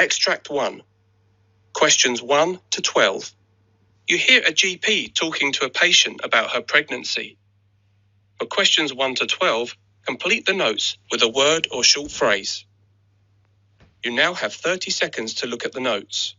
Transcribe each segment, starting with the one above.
Extract 1. Questions 1 to 12. You hear a GP talking to a patient about her pregnancy. For questions 1 to 12, complete the notes with a word or short phrase. You now have 30 seconds to look at the notes.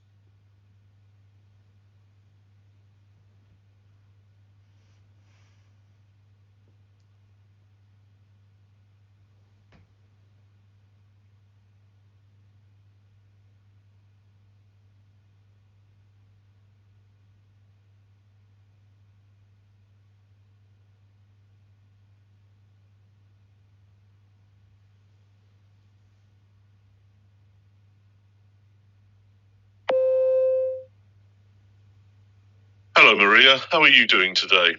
Hello, Maria. How are you doing today?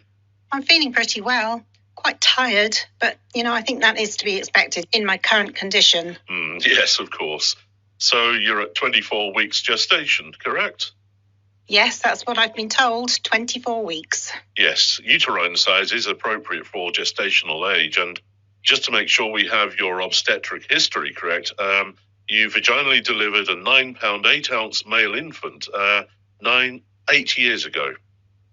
I'm feeling pretty well. Quite tired, but, I think that is to be expected in my current condition. Yes, of course. So you're at 24 weeks gestation, correct? Yes, that's what I've been told, 24 weeks. Yes, uterine size is appropriate for gestational age. And just to make sure we have your obstetric history correct, you vaginally delivered a 9-pound, 8-ounce male infant 8 years ago.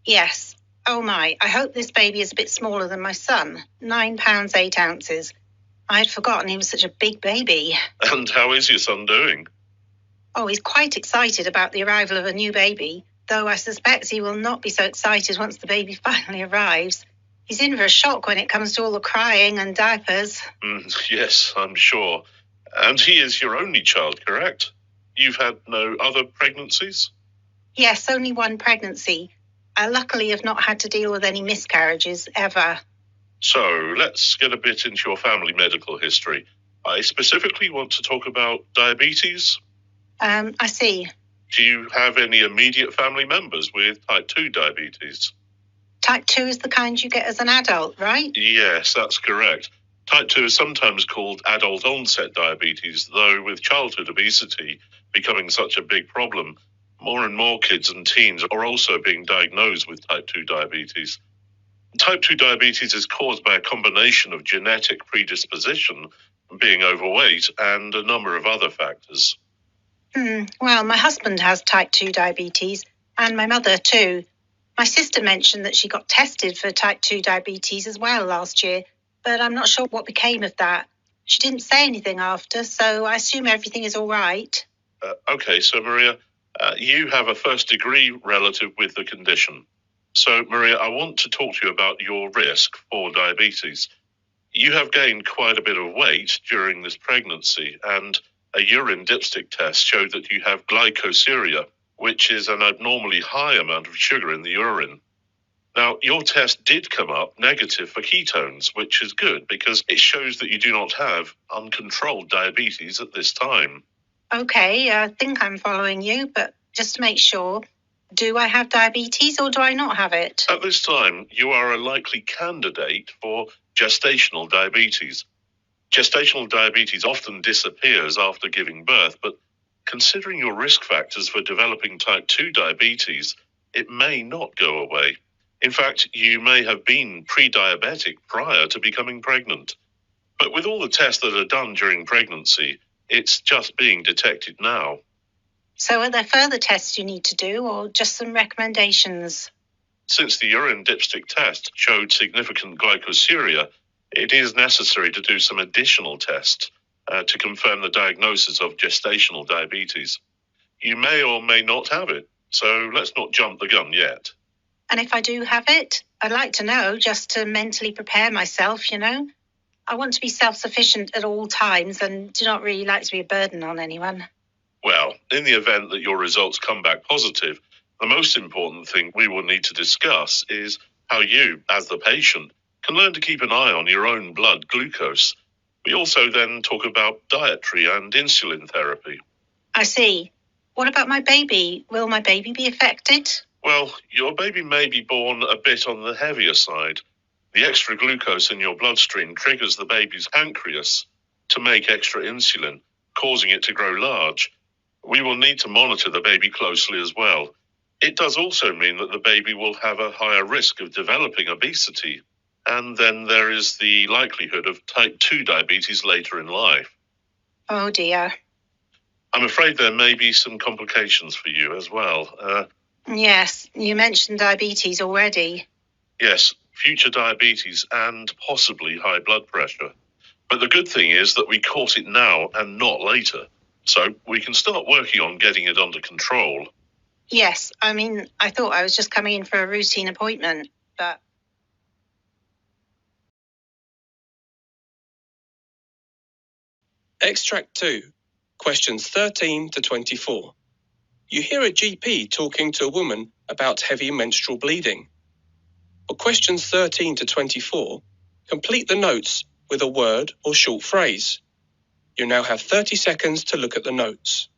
Yes. Oh my, I hope this baby is a bit smaller than my son. 9 pounds, 8 ounces. I had forgotten he was such a big baby. And how is your son doing? Oh, he's quite excited about the arrival of a new baby, though I suspect he will not be so excited once the baby finally arrives. He's in for a shock when it comes to all the crying and diapers. Yes, I'm sure. And he is your only child, correct? You've had no other pregnancies? Yes, only one pregnancy. I luckily have not had to deal with any miscarriages ever. So let's get a bit into your family medical history. I specifically want to talk about diabetes. I see. Do you have any immediate family members with type 2 diabetes? Type 2 is the kind you get as an adult, right? Yes, that's correct. Type 2 is sometimes called adult onset diabetes, though with childhood obesity becoming such a big problem, more and more kids and teens are also being diagnosed with type 2 diabetes. Type 2 diabetes is caused by a combination of genetic predisposition, being overweight, and a number of other factors. Well, my husband has type 2 diabetes, and my mother too. My sister mentioned that she got tested for type 2 diabetes as well last year, but I'm not sure what became of that. She didn't say anything after, so I assume everything is all right. Okay, so Maria, you have a first-degree relative with the condition. So, Maria, I want to talk to you about your risk for diabetes. You have gained quite a bit of weight during this pregnancy, and a urine dipstick test showed that you have glycosuria, which is an abnormally high amount of sugar in the urine. Now, your test did come up negative for ketones, which is good because it shows that you do not have uncontrolled diabetes at this time. Okay, I think I'm following you, but just to make sure, do I have diabetes or do I not have it? At this time, you are a likely candidate for gestational diabetes. Gestational diabetes often disappears after giving birth, but considering your risk factors for developing type 2 diabetes, it may not go away. In fact, you may have been pre-diabetic prior to becoming pregnant. But with all the tests that are done during pregnancy, it's just being detected now. So are there further tests you need to do or just some recommendations? Since the urine dipstick test showed significant glycosuria, it is necessary to do some additional tests to confirm the diagnosis of gestational diabetes. You may or may not have it, so let's not jump the gun yet. And if I do have it, I'd like to know just to mentally prepare myself, I want to be self-sufficient at all times and do not really like to be a burden on anyone. Well, in the event that your results come back positive, the most important thing we will need to discuss is how you, as the patient, can learn to keep an eye on your own blood glucose. We also then talk about dietary and insulin therapy. I see. What about my baby? Will my baby be affected? Well, your baby may be born a bit on the heavier side. The extra glucose in your bloodstream triggers the baby's pancreas to make extra insulin, causing it to grow large. We will need to monitor the baby closely as well. It does also mean that the baby will have a higher risk of developing obesity. And then there is the likelihood of type 2 diabetes later in life. Oh dear. I'm afraid there may be some complications for you as well. Yes, you mentioned diabetes already. Yes, future diabetes and possibly high blood pressure. But the good thing is that we caught it now and not later. So we can start working on getting it under control. Yes, I thought I was just coming in for a routine appointment, but... Extract 2, questions 13 to 24. You hear a GP talking to a woman about heavy menstrual bleeding. For questions 13 to 24, complete the notes with a word or short phrase. You now have 30 seconds to look at the notes.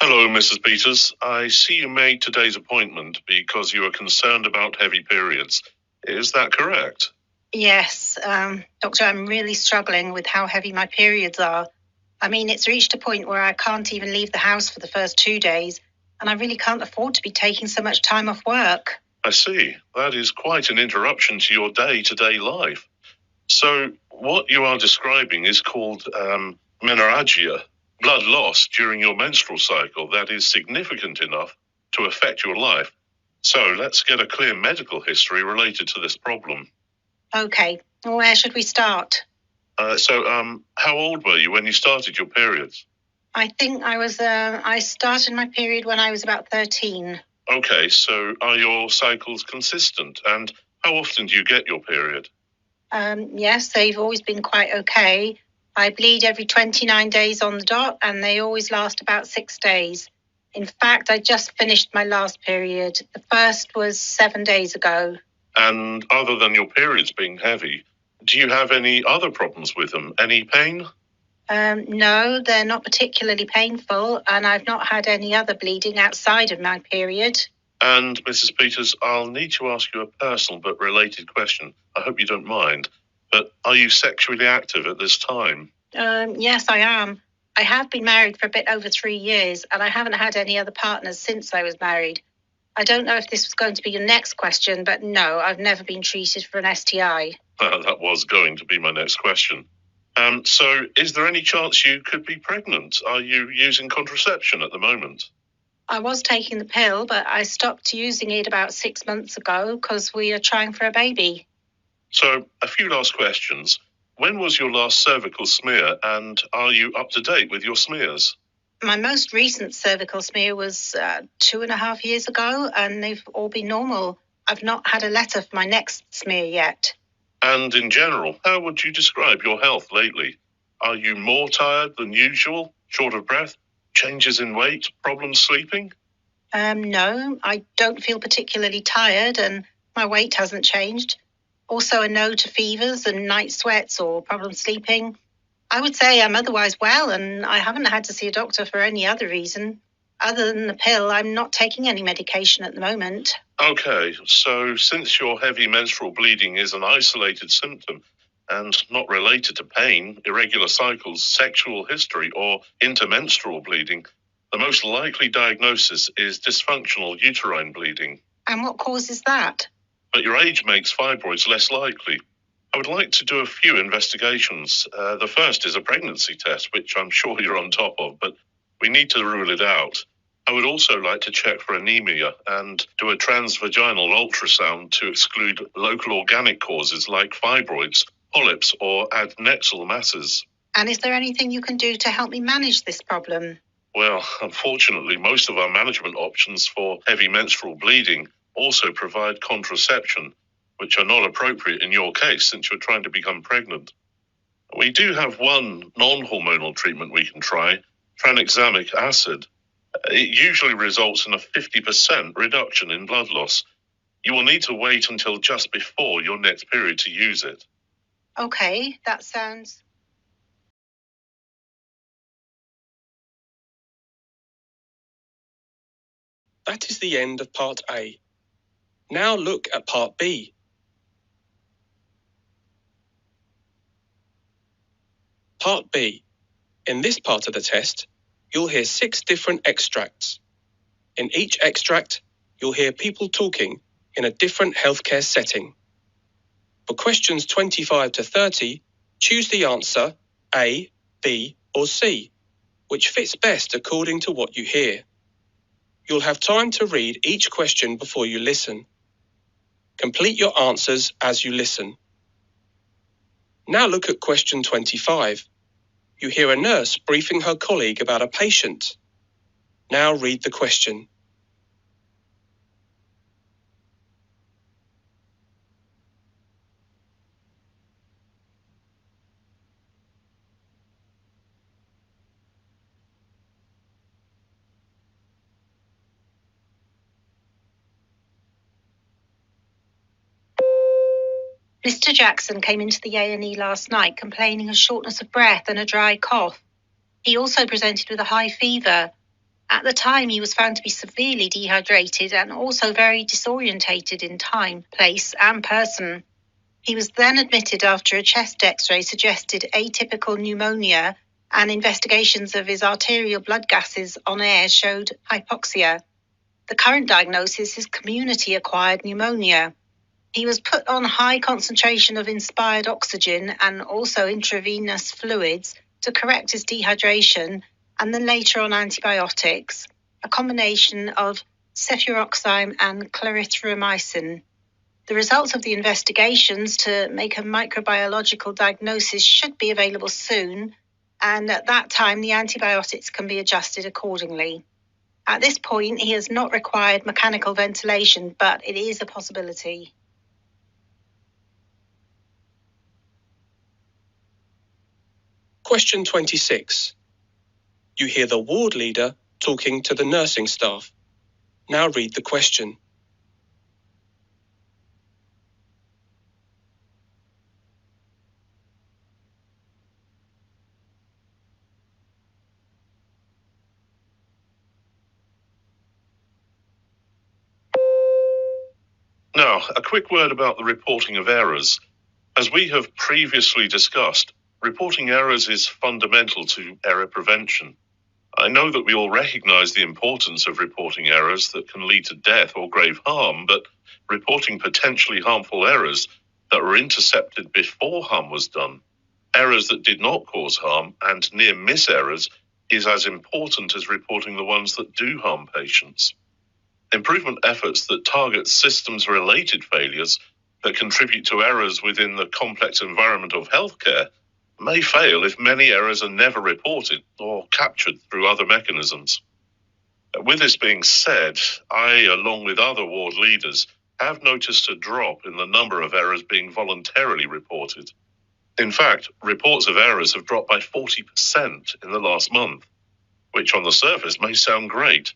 Hello, Mrs. Peters. I see you made today's appointment because you are concerned about heavy periods. Is that correct? Yes, Doctor, I'm really struggling with how heavy my periods are. It's reached a point where I can't even leave the house for the first 2 days, and I really can't afford to be taking so much time off work. I see. That is quite an interruption to your day-to-day life. So what you are describing is called menorrhagia, blood loss during your menstrual cycle that is significant enough to affect your life. So let's get a clear medical history related to this problem. Okay, where should we start? How old were you when you started your periods? I think I started my period when I was about 13. Okay, so are your cycles consistent? And how often do you get your period? Yes, they've always been quite okay. I bleed every 29 days on the dot, and they always last about 6 days. In fact, I just finished my last period. The first was 7 days ago. And other than your periods being heavy, do you have any other problems with them? Any pain? No, they're not particularly painful, and I've not had any other bleeding outside of my period. And Mrs. Peters, I'll need to ask you a personal but related question. I hope you don't mind. But are you sexually active at this time? Yes, I am. I have been married for a bit over 3 years, and I haven't had any other partners since I was married. I don't know if this was going to be your next question, but no, I've never been treated for an STI. That was going to be my next question. So is there any chance you could be pregnant? Are you using contraception at the moment? I was taking the pill, but I stopped using it about 6 months ago because we are trying for a baby. So a few last questions. When was your last cervical smear, and are you up to date with your smears? My most recent cervical smear was 2.5 years ago, and they've all been normal. I've not had a letter for my next smear yet. And in general, how would you describe your health lately? Are you more tired than usual, short of breath, changes in weight, problems sleeping? No, I don't feel particularly tired, and my weight hasn't changed. Also, a no to fevers and night sweats or problems sleeping. I would say I'm otherwise well, and I haven't had to see a doctor for any other reason. Other than the pill, I'm not taking any medication at the moment. Okay, so since your heavy menstrual bleeding is an isolated symptom and not related to pain, irregular cycles, sexual history, or intermenstrual bleeding, the most likely diagnosis is dysfunctional uterine bleeding. And what causes that? But your age makes fibroids less likely. I would like to do a few investigations. The first is a pregnancy test, which I'm sure you're on top of, but we need to rule it out. I would also like to check for anemia and do a transvaginal ultrasound to exclude local organic causes like fibroids, polyps, or adnexal masses. And is there anything you can do to help me manage this problem? Well, unfortunately, most of our management options for heavy menstrual bleeding also provide contraception, which are not appropriate in your case since you're trying to become pregnant. We do have one non-hormonal treatment we can try, tranexamic acid. It usually results in a 50% reduction in blood loss. You will need to wait until just before your next period to use it. Okay, that sounds... That is the end of Part A. Now look at Part B. Part B. In this part of the test, you'll hear 6 different extracts. In each extract, you'll hear people talking in a different healthcare setting. For questions 25 to 30, choose the answer A, B, or C, which fits best according to what you hear. You'll have time to read each question before you listen. Complete your answers as you listen. Now look at question 25. You hear a nurse briefing her colleague about a patient. Now read the question. Mr. Jackson came into the A&E last night complaining of shortness of breath and a dry cough. He also presented with a high fever. At the time, he was found to be severely dehydrated and also very disorientated in time, place, and person. He was then admitted after a chest X-ray suggested atypical pneumonia, and investigations of his arterial blood gases on air showed hypoxia. The current diagnosis is community-acquired pneumonia. He was put on high concentration of inspired oxygen and also intravenous fluids to correct his dehydration, and then later on antibiotics, a combination of cefuroxime and clarithromycin. The results of the investigations to make a microbiological diagnosis should be available soon, and at that time the antibiotics can be adjusted accordingly. At this point, he has not required mechanical ventilation, but it is a possibility. Question 26. You hear the ward leader talking to the nursing staff. Now read the question. Now, a quick word about the reporting of errors. As we have previously discussed, reporting errors is fundamental to error prevention. I know that we all recognize the importance of reporting errors that can lead to death or grave harm, but reporting potentially harmful errors that were intercepted before harm was done, errors that did not cause harm, and near-miss errors is as important as reporting the ones that do harm patients. Improvement efforts that target systems-related failures that contribute to errors within the complex environment of healthcare may fail if many errors are never reported or captured through other mechanisms. With this being said, I, along with other ward leaders, have noticed a drop in the number of errors being voluntarily reported. In fact, reports of errors have dropped by 40% in the last month, which on the surface may sound great,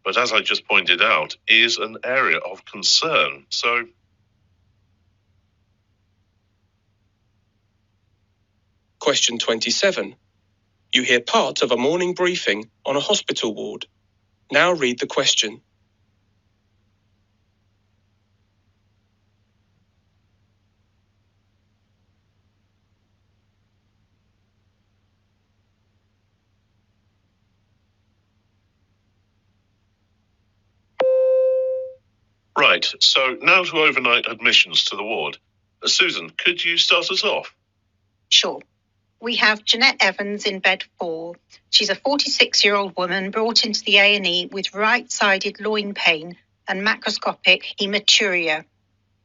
but as I just pointed out, is an area of concern. So, Question 27. You hear part of a morning briefing on a hospital ward. Now read the question. right, so now to overnight admissions to the ward. Susan, could you start us off? Sure. We have Jeanette Evans in bed 4. She's a 46-year-old woman brought into the A&E with right-sided loin pain and macroscopic hematuria.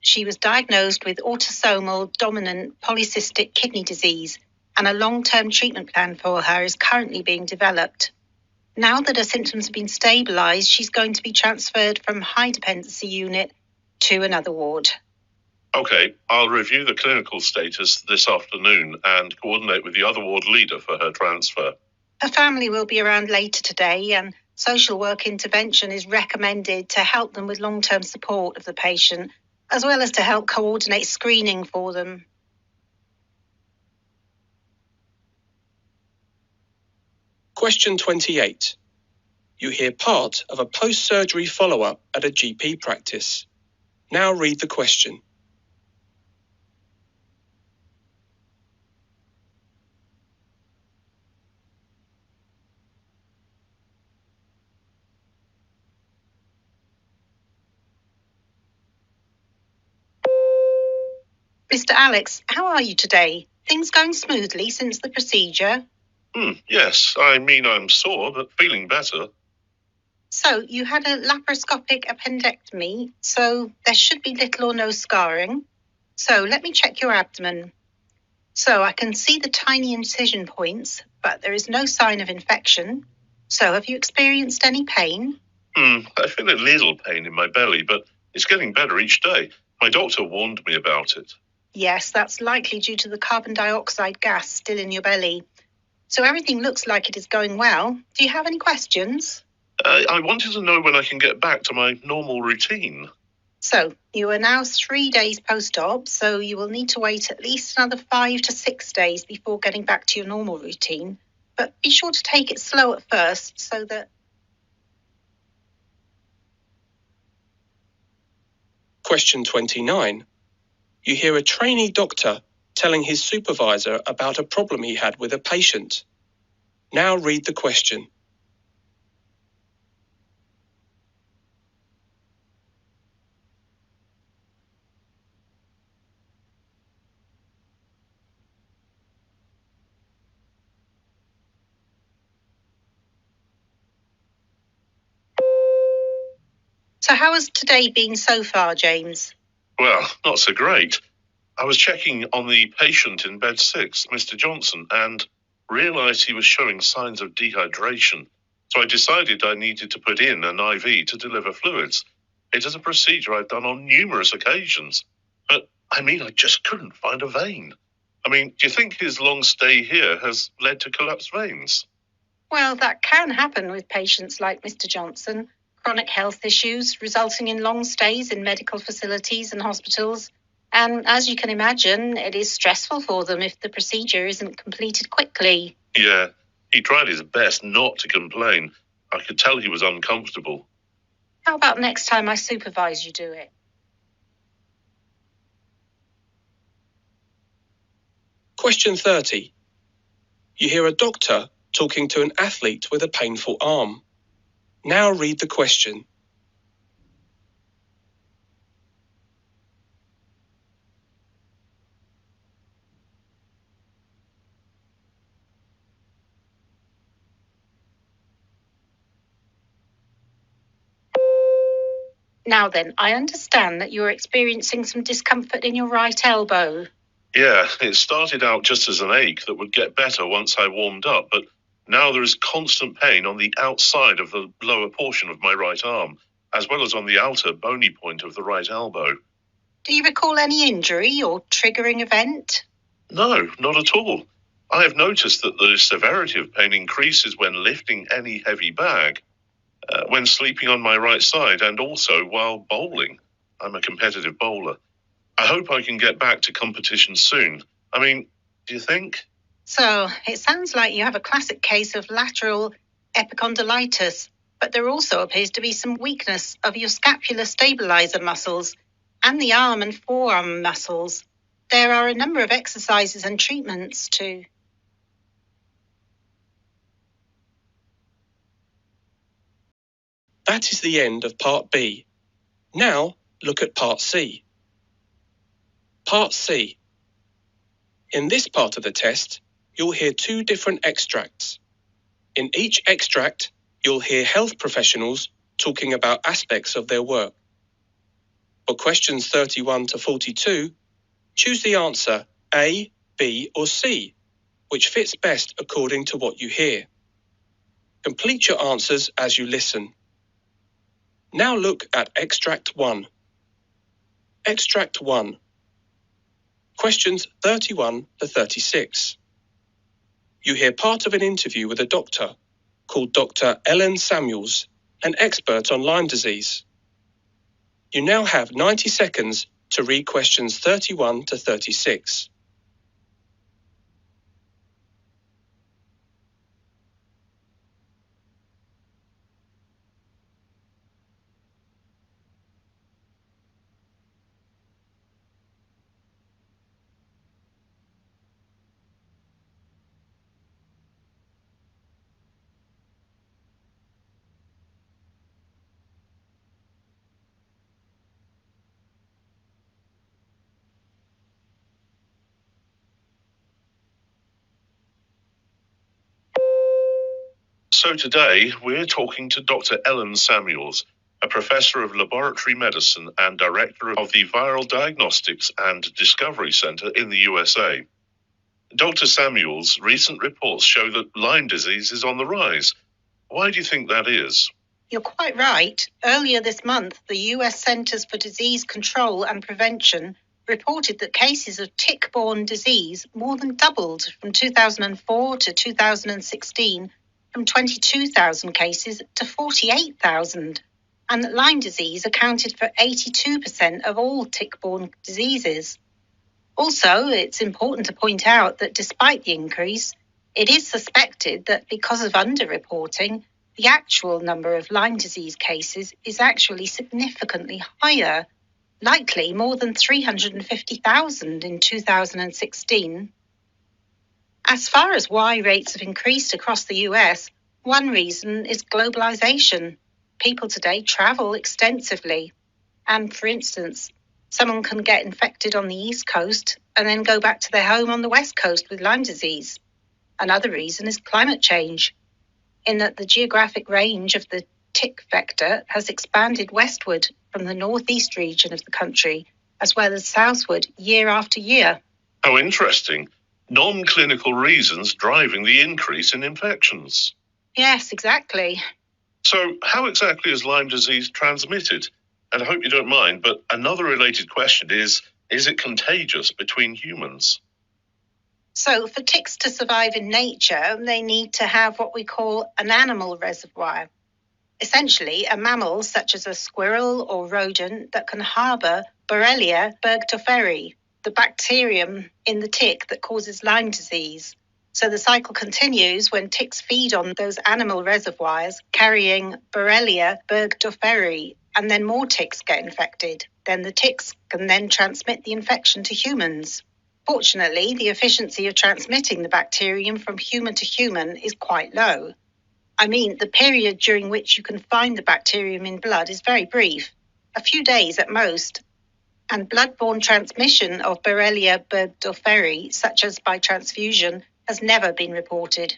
She was diagnosed with autosomal dominant polycystic kidney disease, and a long-term treatment plan for her is currently being developed. Now that her symptoms have been stabilised, she's going to be transferred from high dependency unit to another ward. Okay, I'll review the clinical status this afternoon and coordinate with the other ward leader for her transfer. Her family will be around later today, and social work intervention is recommended to help them with long-term support of the patient, as well as to help coordinate screening for them. Question 28. You hear part of a post-surgery follow-up at a GP practice. Now read the question. Mr. Alex, how are you today? Things going smoothly since the procedure? Yes, I mean I'm sore, but feeling better. So, you had a laparoscopic appendectomy, so there should be little or no scarring. So, let me check your abdomen. So, I can see the tiny incision points, but there is no sign of infection. So, have you experienced any pain? I feel a little pain in my belly, but it's getting better each day. My doctor warned me about it. Yes, that's likely due to the carbon dioxide gas still in your belly. So, everything looks like it is going well. Do you have any questions? I wanted to know when I can get back to my normal routine. So, you are now 3 days post-op, so you will need to wait at least another 5 to 6 days before getting back to your normal routine. But be sure to take it slow at first so that... Question 29. You hear a trainee doctor telling his supervisor about a problem he had with a patient. Now read the question. So how has today been so far, James? Well, not so great. I was checking on the patient in bed 6, Mr. Johnson, and realised he was showing signs of dehydration. So I decided I needed to put in an IV to deliver fluids. It is a procedure I've done on numerous occasions. But, I just couldn't find a vein. Do you think his long stay here has led to collapsed veins? Well, that can happen with patients like Mr. Johnson. Chronic health issues resulting in long stays in medical facilities and hospitals. And as you can imagine, it is stressful for them if the procedure isn't completed quickly. Yeah, he tried his best not to complain. I could tell he was uncomfortable. How about next time I supervise you do it? Question 30. You hear a doctor talking to an athlete with a painful arm. Now read the question. Now then, I understand that you're experiencing some discomfort in your right elbow. Yeah, it started out just as an ache that would get better once I warmed up, but now there is constant pain on the outside of the lower portion of my right arm, as well as on the outer bony point of the right elbow. Do you recall any injury or triggering event? No, not at all. I have noticed that the severity of pain increases when lifting any heavy bag, when sleeping on my right side, and also while bowling. I'm a competitive bowler. I hope I can get back to competition soon. Do you think? So, it sounds like you have a classic case of lateral epicondylitis, but there also appears to be some weakness of your scapular stabilizer muscles and the arm and forearm muscles. There are a number of exercises and treatments too. That is the end of Part B. Now look at Part C. Part C. In this part of the test, you'll hear 2 different extracts. In each extract, you'll hear health professionals talking about aspects of their work. For questions 31 to 42, choose the answer A, B, or C, which fits best according to what you hear. Complete your answers as you listen. Now look at Extract 1. Extract 1. Questions 31 to 36. You hear part of an interview with a doctor called Dr. Ellen Samuels, an expert on Lyme disease. You now have 90 seconds to read questions 31 to 36. So today we're talking to Dr. Ellen Samuels, a professor of laboratory medicine and director of the Viral Diagnostics and Discovery Center in the USA. Dr. Samuels' recent reports show that Lyme disease is on the rise. Why do you think that is? You're quite right. Earlier this month, the US Centers for Disease Control and Prevention reported that cases of tick-borne disease more than doubled from 2004 to 2016, from 22,000 cases to 48,000, and that Lyme disease accounted for 82% of all tick-borne diseases. Also, it's important to point out that despite the increase, it is suspected that because of underreporting, the actual number of Lyme disease cases is actually significantly higher, likely more than 350,000 in 2016. As far as why rates have increased across the US, one reason is globalization. People today travel extensively. And for instance, someone can get infected on the East Coast and then go back to their home on the West Coast with Lyme disease. Another reason is climate change, in that the geographic range of the tick vector has expanded westward from the northeast region of the country, as well as southward year after year. How interesting. Non-clinical reasons driving the increase in infections. Yes, exactly. So how exactly is Lyme disease transmitted? And I hope you don't mind, but another related question is it contagious between humans? So for ticks to survive in nature, they need to have what we call an animal reservoir. Essentially, a mammal such as a squirrel or rodent that can harbour Borrelia burgdorferi, the bacterium in the tick that causes Lyme disease. So the cycle continues when ticks feed on those animal reservoirs carrying Borrelia burgdorferi, and then more ticks get infected. Then the ticks can then transmit the infection to humans. Fortunately, the efficiency of transmitting the bacterium from human to human is quite low. I mean, the period during which you can find the bacterium in blood is very brief, a few days at most. And blood-borne transmission of Borrelia burgdorferi, such as by transfusion, has never been reported.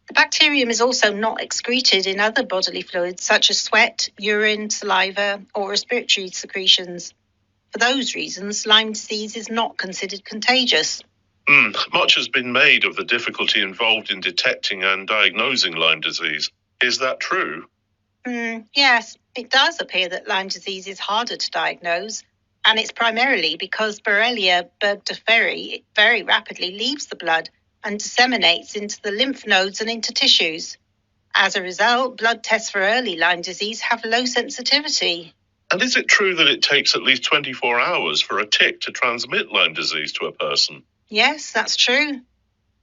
The bacterium is also not excreted in other bodily fluids such as sweat, urine, saliva, or respiratory secretions. For those reasons, Lyme disease is not considered contagious. Much has been made of the difficulty involved in detecting and diagnosing Lyme disease. Is that true? Yes, it does appear that Lyme disease is harder to diagnose, and it's primarily because Borrelia burgdorferi very rapidly leaves the blood and disseminates into the lymph nodes and into tissues. As a result, blood tests for early Lyme disease have low sensitivity. And is it true that it takes at least 24 hours for a tick to transmit Lyme disease to a person? Yes, that's true.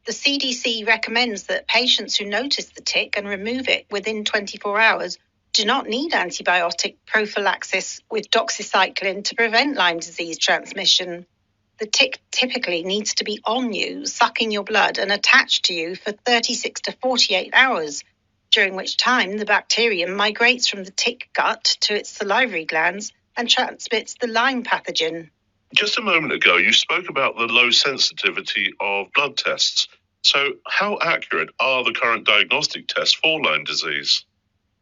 The CDC recommends that patients who notice the tick and remove it within 24 hours do not need antibiotic prophylaxis with doxycycline to prevent Lyme disease transmission. The tick typically needs to be on you, sucking your blood and attached to you for 36 to 48 hours, during which time the bacterium migrates from the tick gut to its salivary glands and transmits the Lyme pathogen. Just a moment ago, you spoke about the low sensitivity of blood tests. So how accurate are the current diagnostic tests for Lyme disease?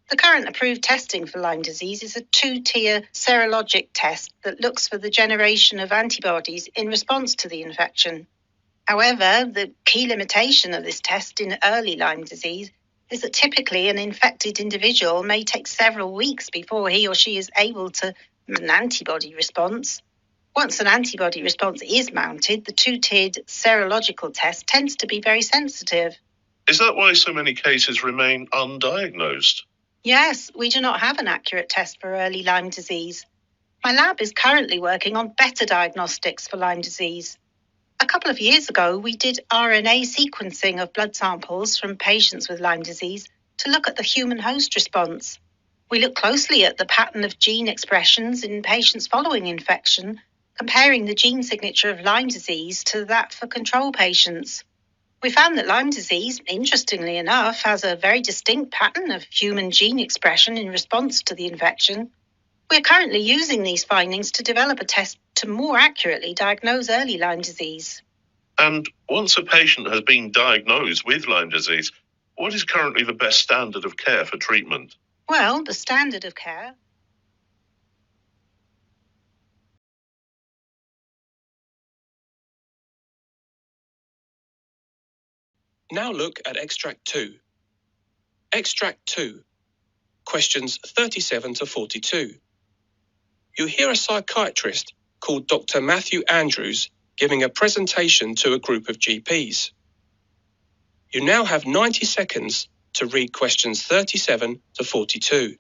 The current approved testing for Lyme disease is a 2-tier serologic test that looks for the generation of antibodies in response to the infection. However, the key limitation of this test in early Lyme disease is that typically an infected individual may take several weeks before he or she is able to mount an antibody response. Once an antibody response is mounted, the 2-tiered serological test tends to be very sensitive. Is that why so many cases remain undiagnosed? Yes, we do not have an accurate test for early Lyme disease. My lab is currently working on better diagnostics for Lyme disease. A couple of years ago, we did RNA sequencing of blood samples from patients with Lyme disease to look at the human host response. We looked closely at the pattern of gene expressions in patients following infection, comparing the gene signature of Lyme disease to that for control patients. We found that Lyme disease, interestingly enough, has a very distinct pattern of human gene expression in response to the infection. We're currently using these findings to develop a test to more accurately diagnose early Lyme disease. And once a patient has been diagnosed with Lyme disease, What is currently the best standard of care for treatment? Well, the standard of care. Now look at Extract 2. Extract 2. Questions 37 to 42. You hear a psychiatrist called Dr. Matthew Andrews giving a presentation to a group of GPs. You now have 90 seconds to read questions 37 to 42.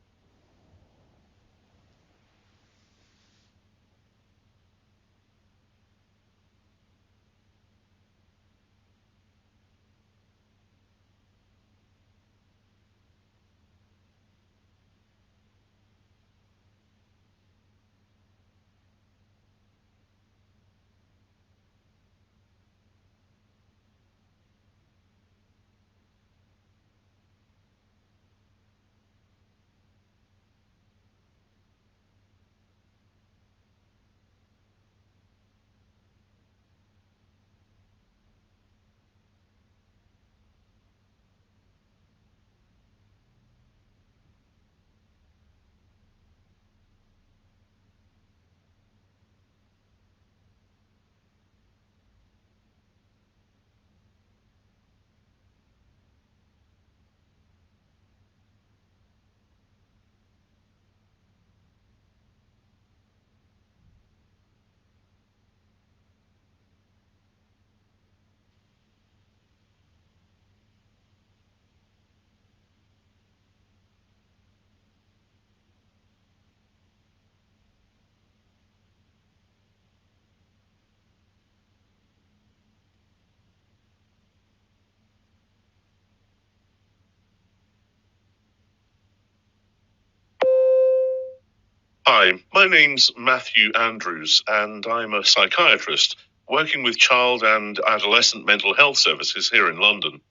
Hi, my name's Matthew Andrews, and I'm a psychiatrist working with child and adolescent mental health services here in London.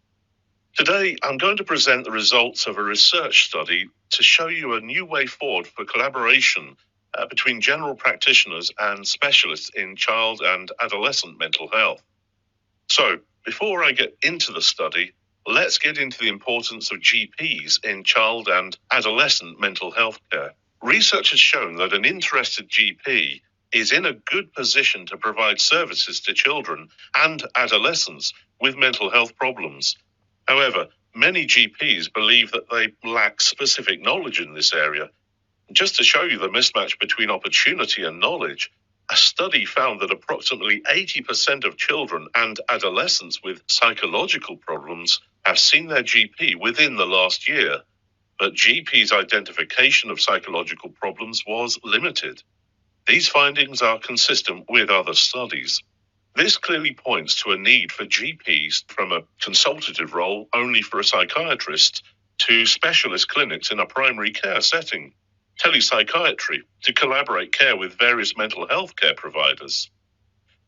Today, I'm going to present the results of a research study to show you a new way forward for collaboration between general practitioners and specialists in child and adolescent mental health. So, before I get into the study, let's get into the importance of GPs in child and adolescent mental health care. Research has shown that an interested GP is in a good position to provide services to children and adolescents with mental health problems. However, many GPs believe that they lack specific knowledge in this area. Just to show you the mismatch between opportunity and knowledge, a study found that approximately 80% of children and adolescents with psychological problems have seen their GP within the last year, but GP's identification of psychological problems was limited. These findings are consistent with other studies. This clearly points to a need for GPs from a consultative role only for a psychiatrist to specialist clinics in a primary care setting, telepsychiatry to collaborate care with various mental health care providers.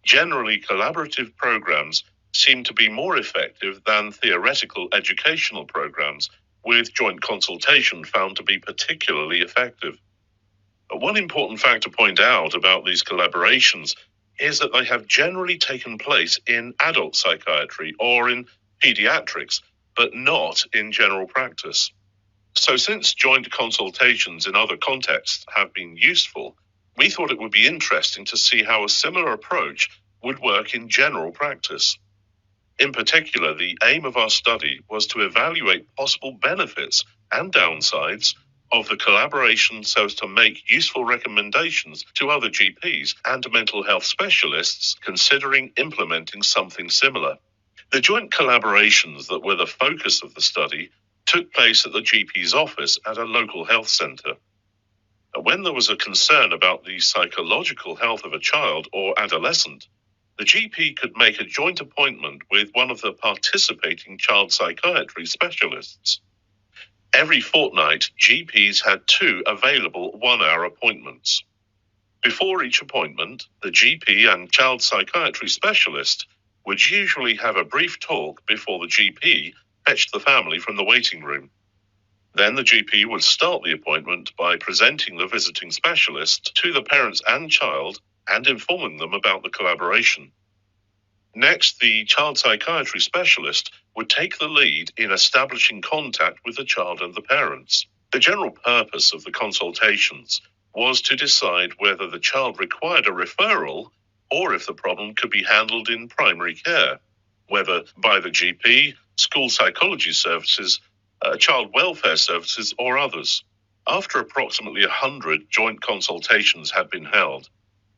Generally, collaborative programs seem to be more effective than theoretical educational programs, with joint consultation found to be particularly effective. One important fact to point out about these collaborations is that they have generally taken place in adult psychiatry or in pediatrics, but not in general practice. So since joint consultations in other contexts have been useful, we thought it would be interesting to see how a similar approach would work in general practice. In particular, the aim of our study was to evaluate possible benefits and downsides of the collaboration so as to make useful recommendations to other GPs and mental health specialists considering implementing something similar. The joint collaborations that were the focus of the study took place at the GP's office at a local health centre. When there was a concern about the psychological health of a child or adolescent, the GP could make a joint appointment with one of the participating child psychiatry specialists. Every fortnight, GPs had 2 available 1-hour appointments. Before each appointment, the GP and child psychiatry specialist would usually have a brief talk before the GP fetched the family from the waiting room. Then the GP would start the appointment by presenting the visiting specialist to the parents and child and informing them about the collaboration. Next, the child psychiatry specialist would take the lead in establishing contact with the child and the parents. The general purpose of the consultations was to decide whether the child required a referral or if the problem could be handled in primary care, whether by the GP, school psychology services, child welfare services, or others. After approximately 100 joint consultations had been held,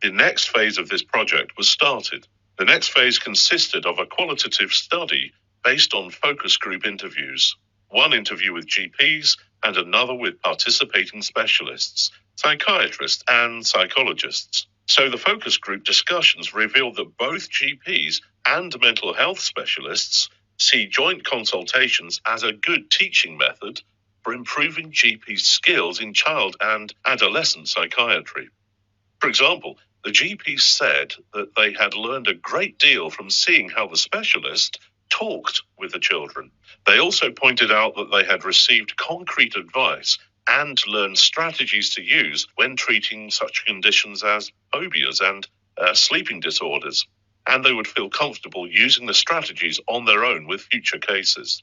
the next phase of this project was started. The next phase consisted of a qualitative study based on focus group interviews, one interview with GPs and another with participating specialists, psychiatrists, and psychologists. So the focus group discussions revealed that both GPs and mental health specialists see joint consultations as a good teaching method for improving GP skills in child and adolescent psychiatry. For example, the GP said that they had learned a great deal from seeing how the specialist talked with the children. They also pointed out that they had received concrete advice and learned strategies to use when treating such conditions as phobias and sleeping disorders, and they would feel comfortable using the strategies on their own with future cases.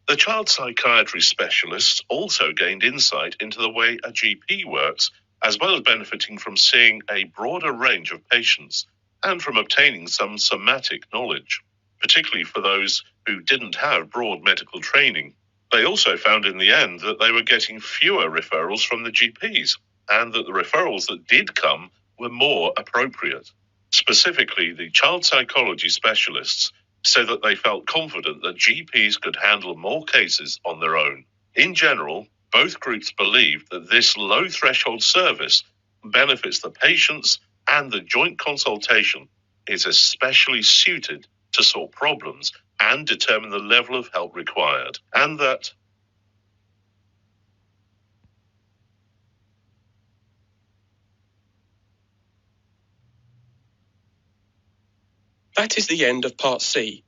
The child psychiatry specialists also gained insight into the way a GP works, as well as benefiting from seeing a broader range of patients and from obtaining some somatic knowledge, particularly for those who didn't have broad medical training. They also found in the end that they were getting fewer referrals from the GPs, and that the referrals that did come were more appropriate. Specifically, the child psychology specialists said that they felt confident that GPs could handle more cases on their own. In general, both groups believed that this low threshold service benefits the patients, and the joint consultation is especially suited to solve problems and determine the level of help required, and that That is the end of Part C.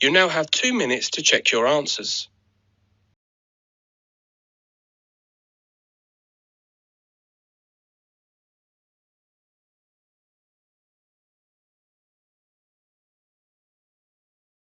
You now have 2 minutes to check your answers.